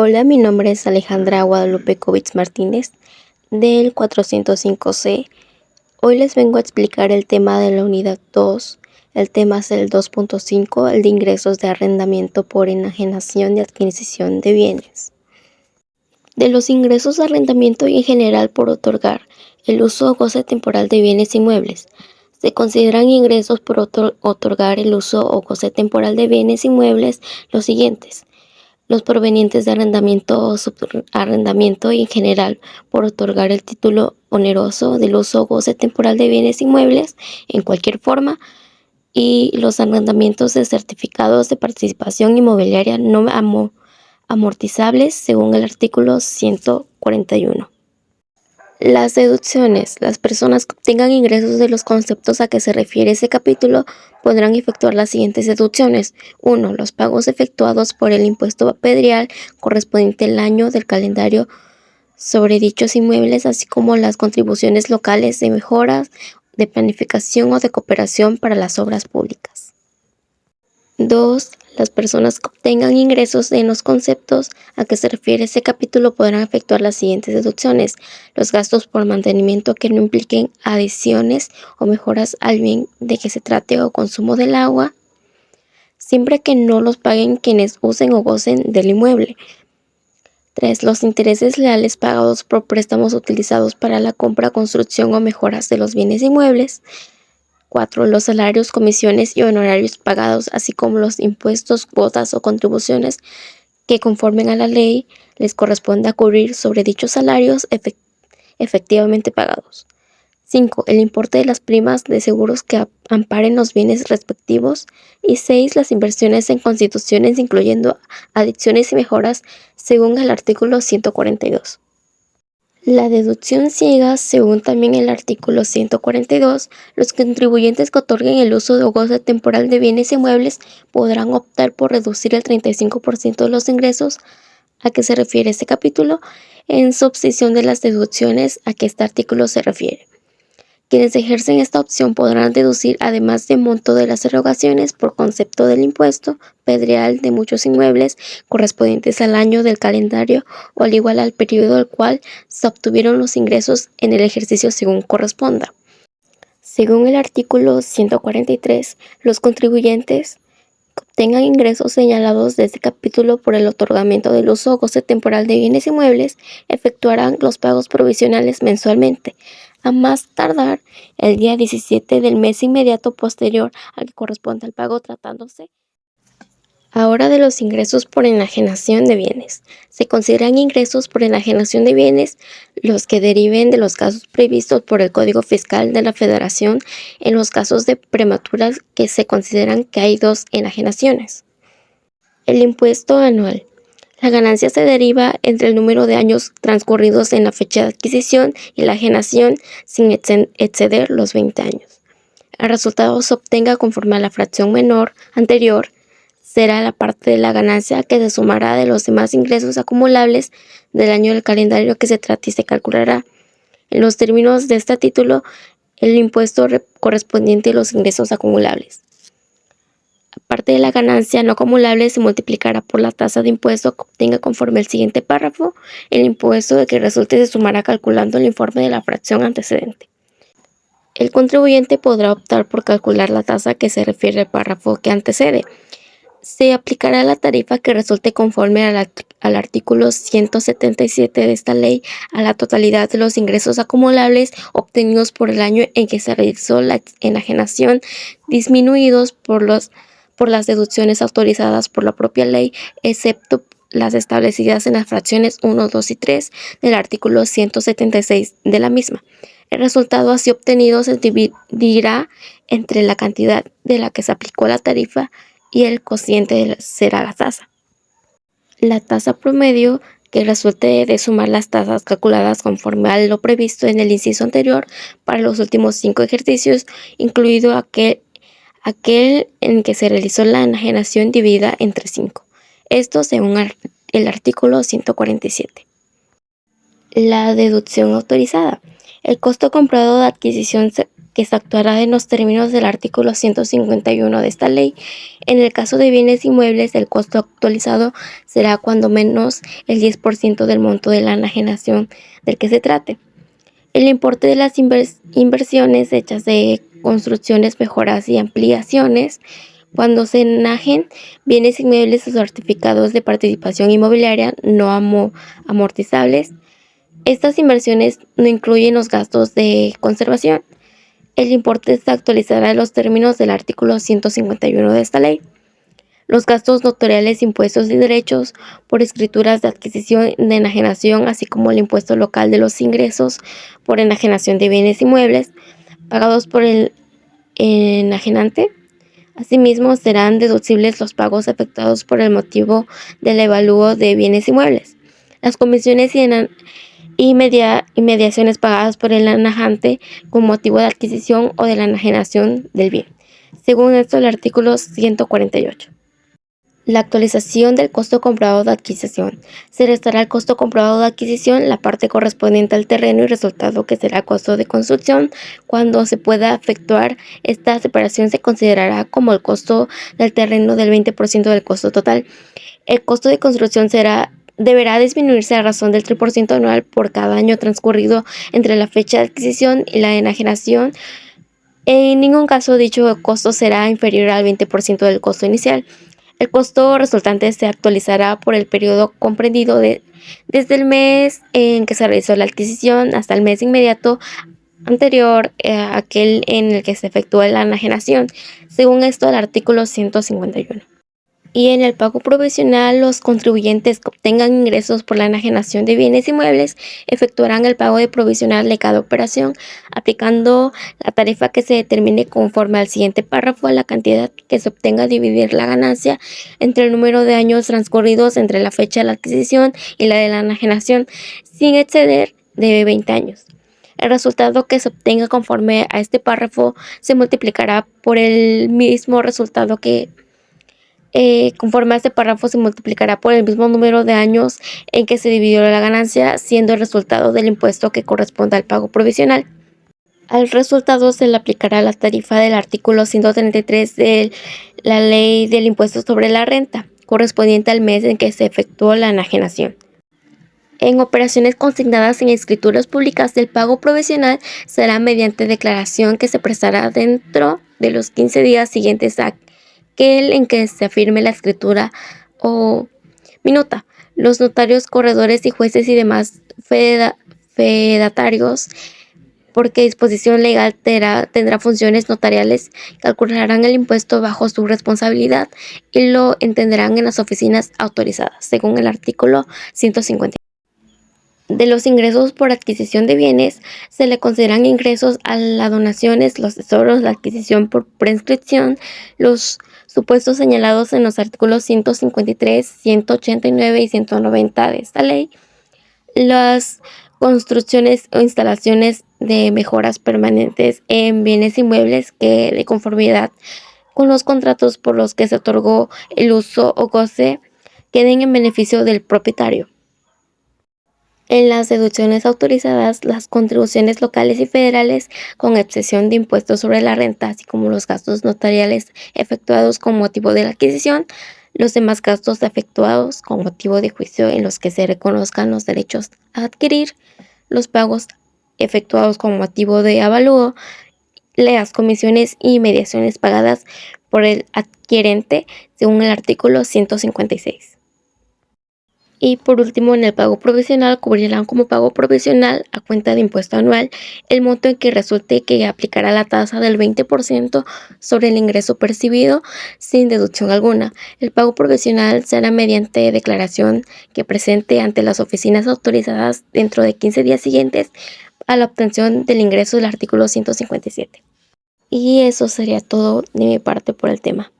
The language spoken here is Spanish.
Hola, mi nombre es Alejandra Guadalupe Covitz Martínez del 405C. Hoy les vengo a explicar el tema de la unidad 2. El tema es el 2.5, el de ingresos de arrendamiento por enajenación y adquisición de bienes. De los ingresos de arrendamiento y en general por otorgar el uso o goce temporal de bienes inmuebles, se consideran ingresos por otorgar el uso o goce temporal de bienes inmuebles los siguientes: los provenientes de arrendamiento o subarrendamiento y en general por otorgar el título oneroso del uso o goce temporal de bienes inmuebles en cualquier forma, y los arrendamientos de certificados de participación inmobiliaria no amortizables según el artículo 141. Las deducciones. Las personas que obtengan ingresos de los conceptos a que se refiere ese capítulo podrán efectuar las siguientes deducciones. 1. Los pagos efectuados por el impuesto predial correspondiente al año del calendario sobre dichos inmuebles, así como las contribuciones locales de mejoras, de planificación o de cooperación para las obras públicas. 2. Las personas que obtengan ingresos en los conceptos a que se refiere ese capítulo podrán efectuar las siguientes deducciones: los gastos por mantenimiento que no impliquen adiciones o mejoras al bien de que se trate o consumo del agua, siempre que no los paguen quienes usen o gocen del inmueble. 3. Los intereses leales pagados por préstamos utilizados para la compra, construcción o mejoras de los bienes inmuebles. 4. Los salarios, comisiones y honorarios pagados, así como los impuestos, cuotas o contribuciones que conforme a la ley les corresponda cubrir sobre dichos salarios efectivamente pagados. 5. El importe de las primas de seguros que amparen los bienes respectivos. Y 6. Las inversiones en constituciones, incluyendo adiciones y mejoras, según el artículo 142. La deducción ciega. Según también el artículo 142, los contribuyentes que otorguen el uso o goce temporal de bienes inmuebles podrán optar por reducir el 35% de los ingresos a que se refiere este capítulo en substitución de las deducciones a que este artículo se refiere. Quienes ejercen esta opción podrán deducir, además del monto de las erogaciones por concepto del impuesto predial de muchos inmuebles correspondientes al año del calendario o al igual al periodo al cual se obtuvieron los ingresos en el ejercicio según corresponda. Según el artículo 143, los contribuyentes que obtengan ingresos señalados de este capítulo por el otorgamiento del uso o goce temporal de bienes inmuebles efectuarán los pagos provisionales mensualmente, a más tardar el día 17 del mes inmediato posterior al que corresponde al pago, tratándose ahora de los ingresos por enajenación de bienes. Se consideran ingresos por enajenación de bienes los que deriven de los casos previstos por el Código Fiscal de la Federación en los casos de prematuras que se consideran que hay dos enajenaciones. El impuesto anual. La ganancia se deriva entre el número de años transcurridos en la fecha de adquisición y la enajenación sin exceder los 20 años. El resultado se obtenga conforme a la fracción menor anterior, será la parte de la ganancia que se sumará de los demás ingresos acumulables del año del calendario que se trate y se calculará, en los términos de este título, el impuesto correspondiente a los ingresos acumulables. Aparte de la ganancia no acumulable, se multiplicará por la tasa de impuesto que obtenga conforme el siguiente párrafo. El impuesto de que resulte se sumará calculando el informe de la fracción antecedente. El contribuyente podrá optar por calcular la tasa que se refiere al párrafo que antecede. Se aplicará la tarifa que resulte conforme al artículo 177 de esta ley a la totalidad de los ingresos acumulables obtenidos por el año en que se realizó la enajenación, disminuidos por las deducciones autorizadas por la propia ley, excepto las establecidas en las fracciones 1, 2 y 3 del artículo 176 de la misma. El resultado así obtenido se dividirá entre la cantidad de la que se aplicó la tarifa y el cociente será la tasa. La tasa promedio que resulte de sumar las tasas calculadas conforme a lo previsto en el inciso anterior para los últimos 5 ejercicios, incluido aquel en que se realizó la enajenación dividida entre 5. Esto según el artículo 147. La deducción autorizada. El costo comprado de adquisición que se actuará en los términos del artículo 151 de esta ley. En el caso de bienes inmuebles, el costo actualizado será cuando menos el 10% del monto de la enajenación del que se trate. El importe de las inversiones hechas de construcciones, mejoras y ampliaciones cuando se enajen bienes inmuebles o certificados de participación inmobiliaria no amortizables. Estas inversiones no incluyen los gastos de conservación. El importe se actualizará en los términos del artículo 151 de esta ley. Los gastos notariales, impuestos y derechos por escrituras de adquisición de enajenación, así como el impuesto local de los ingresos por enajenación de bienes inmuebles pagados por el enajenante. Asimismo, serán deducibles los pagos efectuados por el motivo del avalúo de bienes inmuebles, las comisiones y mediaciones pagadas por el enajante con motivo de adquisición o de la enajenación del bien. Según esto, el artículo 148. La actualización del costo comprobado de adquisición. Se restará el costo comprobado de adquisición, la parte correspondiente al terreno y resultado que será costo de construcción. Cuando se pueda efectuar esta separación se considerará como el costo del terreno del 20% del costo total. El costo de construcción deberá disminuirse a razón del 3% anual por cada año transcurrido entre la fecha de adquisición y la enajenación. En ningún caso dicho costo será inferior al 20% del costo inicial. El costo resultante se actualizará por el periodo comprendido desde el mes en que se realizó la adquisición hasta el mes inmediato anterior a aquel en el que se efectuó la enajenación, según esto el artículo 151. Y en el pago provisional, los contribuyentes que obtengan ingresos por la enajenación de bienes inmuebles efectuarán el pago de provisional de cada operación, aplicando la tarifa que se determine conforme al siguiente párrafo a la cantidad que se obtenga dividir la ganancia entre el número de años transcurridos entre la fecha de la adquisición y la de la enajenación, sin exceder de 20 años. El resultado que se obtenga conforme a este párrafo se multiplicará por el mismo resultado que conforme a este párrafo se multiplicará por el mismo número de años en que se dividió la ganancia, siendo el resultado del impuesto que corresponda al pago provisional. Al resultado se le aplicará la tarifa del artículo 133 de la Ley del Impuesto sobre la Renta, correspondiente al mes en que se efectuó la enajenación. En operaciones consignadas en escrituras públicas, el pago provisional será mediante declaración que se prestará dentro de los 15 días siguientes a aquel en que se afirme la escritura o minuta. Los notarios, corredores y jueces y demás fedatarios, porque disposición legal tendrá funciones notariales, calcularán el impuesto bajo su responsabilidad y lo entenderán en las oficinas autorizadas, según el artículo 150. De los ingresos por adquisición de bienes, se le consideran ingresos a las donaciones, los tesoros, la adquisición por prescripción, los supuestos señalados en los artículos 153, 189 y 190 de esta ley, las construcciones o instalaciones de mejoras permanentes en bienes inmuebles que, de conformidad con los contratos por los que se otorgó el uso o goce, queden en beneficio del propietario. En las deducciones autorizadas, las contribuciones locales y federales, con excepción de impuestos sobre la renta, así como los gastos notariales efectuados con motivo de la adquisición, los demás gastos efectuados con motivo de juicio en los que se reconozcan los derechos a adquirir, los pagos efectuados con motivo de avalúo, las comisiones y mediaciones pagadas por el adquirente, según el artículo 156. Y por último, en el pago provisional cubrirán como pago provisional a cuenta de impuesto anual el monto en que resulte que aplicará la tasa del 20% sobre el ingreso percibido sin deducción alguna. El pago provisional será mediante declaración que presente ante las oficinas autorizadas dentro de 15 días siguientes a la obtención del ingreso del artículo 157. Y eso sería todo de mi parte por el tema.